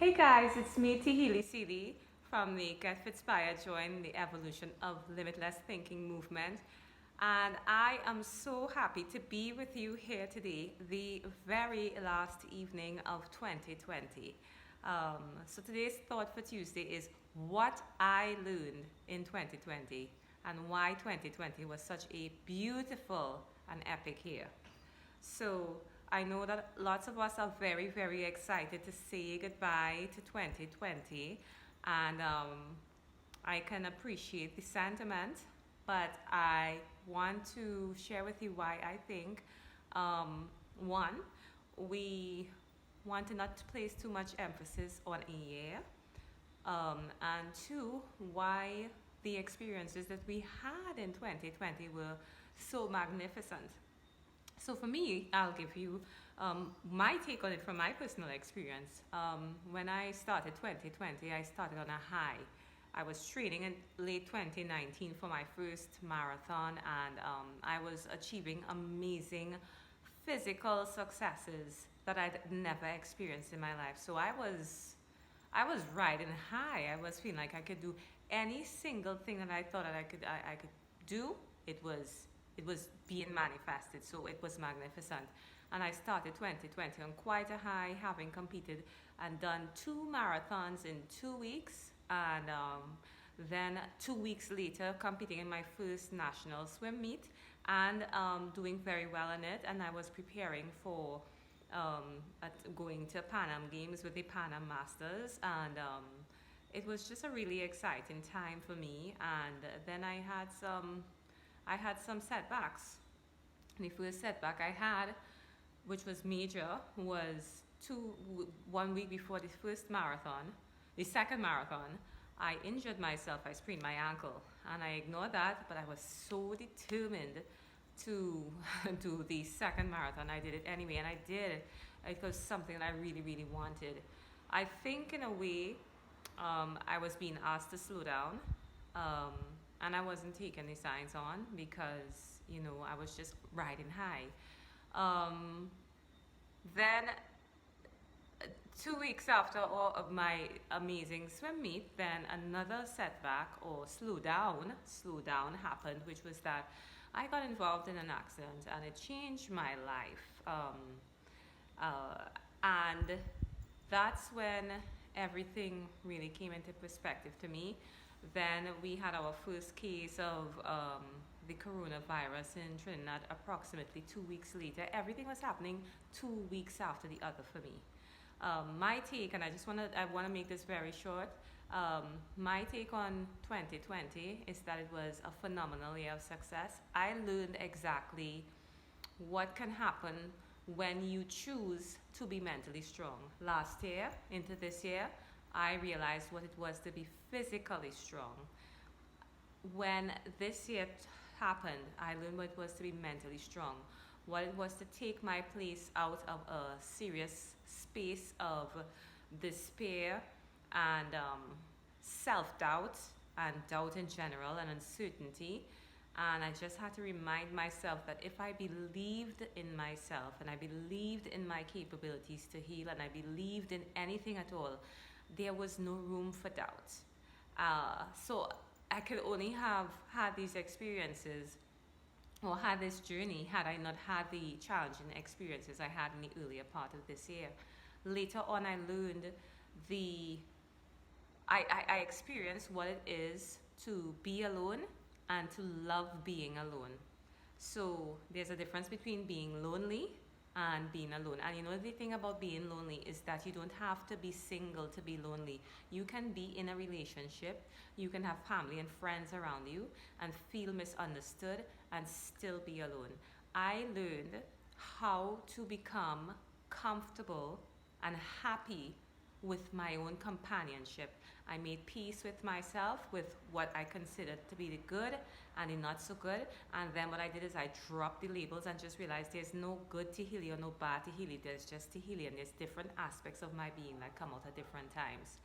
Hey guys, it's me, Tihili Sidi from the Get Fitspire Join the Evolution of Limitless Thinking movement. And I am so happy to be with you here today, the very last evening of 2020. So today's thought for Tuesday is what I learned in 2020 and why 2020 was such a beautiful and epic year. So I know that lots of us are very, very excited to say goodbye to 2020, and I can appreciate the sentiment, but I want to share with you why I think one, we want to not place too much emphasis on a year, and two, why the experiences that we had in 2020 were so magnificent. So for me, I'll give you my take on it from my personal experience. When I started 2020, I started on a high. I was training in late 2019 for my first marathon, and I was achieving amazing physical successes that I'd never experienced in my life. So I was riding high. I was feeling like I could do any single thing that I thought that I could do. It was it was being manifested. So it was magnificent. And I started 2020 on quite a high, having competed and done two marathons in 2 weeks, and then 2 weeks later competing in my first national swim meet and doing very well in it. And I was preparing for going to Pan Am Games with the Pan Am Masters, and it was just a really exciting time for me. And then I had some setbacks. And the first setback I had, which was major, was 1 week before the first marathon, the second marathon. I injured myself. I sprained my ankle, and I ignored that. But I was so determined to do the second marathon. I did it anyway, and I did it. It was something that I really, really wanted. I think, in a way, I was being asked to slow down, um, and I wasn't taking the signs on because I was just riding high. Um, then 2 weeks after all of my amazing swim meet, then another setback or slow down happened, which was that I got involved in an accident and it changed my life. And that's when everything really came into perspective to me. Then we had our first case of the coronavirus in Trinidad approximately 2 weeks later. Everything was happening 2 weeks after the other for me. My take, and I want to make this very short. My take on 2020 is that it was a phenomenal year of success. I learned exactly what can happen when you choose to be mentally strong. Last year into this year, I realized what it was to be physically strong. When this year happened, I learned what it was to be mentally strong, what it was to take my place out of a serious space of despair and self doubt and doubt in general and uncertainty. And I just had to remind myself that if I believed in myself and I believed in my capabilities to heal and I believed in anything at all, there was no room for doubt. So I could only have had these experiences or had this journey had I not had the challenging experiences I had in the earlier part of this year. Later on, I learned the I experienced what it is to be alone and to love being alone. So there's a difference between being lonely and being alone. And the thing about being lonely is that you don't have to be single to be lonely. You can be in a relationship, you can have family and friends around you and feel misunderstood and still be alone. I learned how to become comfortable and happy with my own companionship. I made peace with myself, with what I considered to be the good and the not so good. And then what I did is I dropped the labels and just realized there's no good Tahili or no bad Tahili. There's just Tahili, and there's different aspects of my being that come out at different times.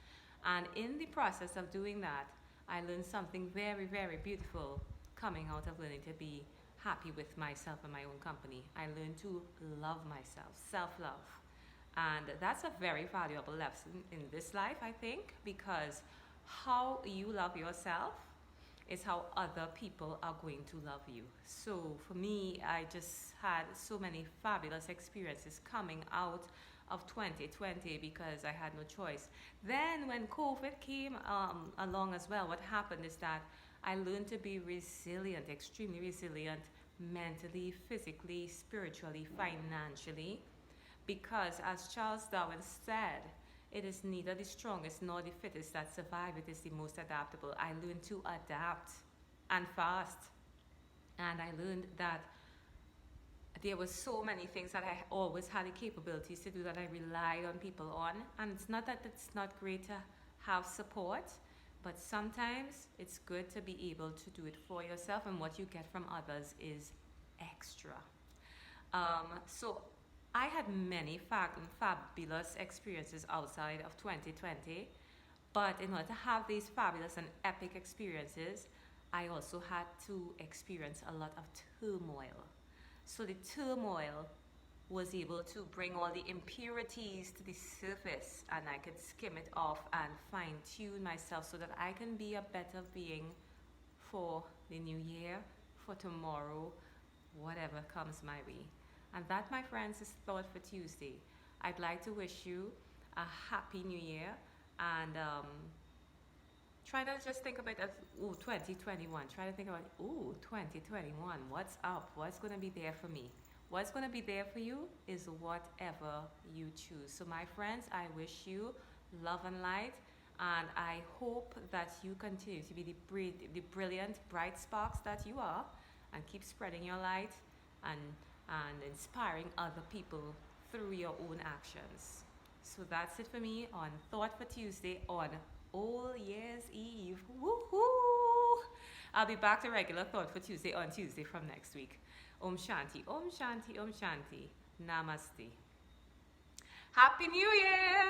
And in the process of doing that, I learned something very, very beautiful coming out of learning to be happy with myself and my own company. I learned to love myself, self love. And that's a very valuable lesson in this life, I think, because how you love yourself is how other people are going to love you. So for me, I just had so many fabulous experiences coming out of 2020 because I had no choice. Then when COVID came along as well, what happened is that I learned to be resilient, extremely resilient, mentally, physically, spiritually, financially, because as Charles Darwin said, it is neither the strongest nor the fittest that survive, it is the most adaptable. I learned to adapt and fast. And I learned that there were so many things that I always had the capabilities to do that I relied on people on. And it's not that it's not great to have support, but sometimes it's good to be able to do it for yourself, and what you get from others is extra. So I had many fabulous experiences outside of 2020, but in order to have these fabulous and epic experiences, I also had to experience a lot of turmoil. So the turmoil was able to bring all the impurities to the surface, and I could skim it off and fine tune myself so that I can be a better being for the new year, for tomorrow, whatever comes my way. And that, my friends, is Thought for Tuesday. I'd like to wish you a happy new year, and try to just think about it as, ooh, 2021. Try to think about, ooh, 2021. What's up? What's going to be there for me? What's going to be there for you is whatever you choose. So, my friends, I wish you love and light, and I hope that you continue to be the brilliant, bright sparks that you are, and keep spreading your light and, and inspiring other people through your own actions. So that's it for me on Thought for Tuesday on All Year's Eve. Woohoo! I'll be back to regular Thought for Tuesday on Tuesday from next week. Om Shanti, Om Shanti, Om Shanti. Namaste. Happy New Year!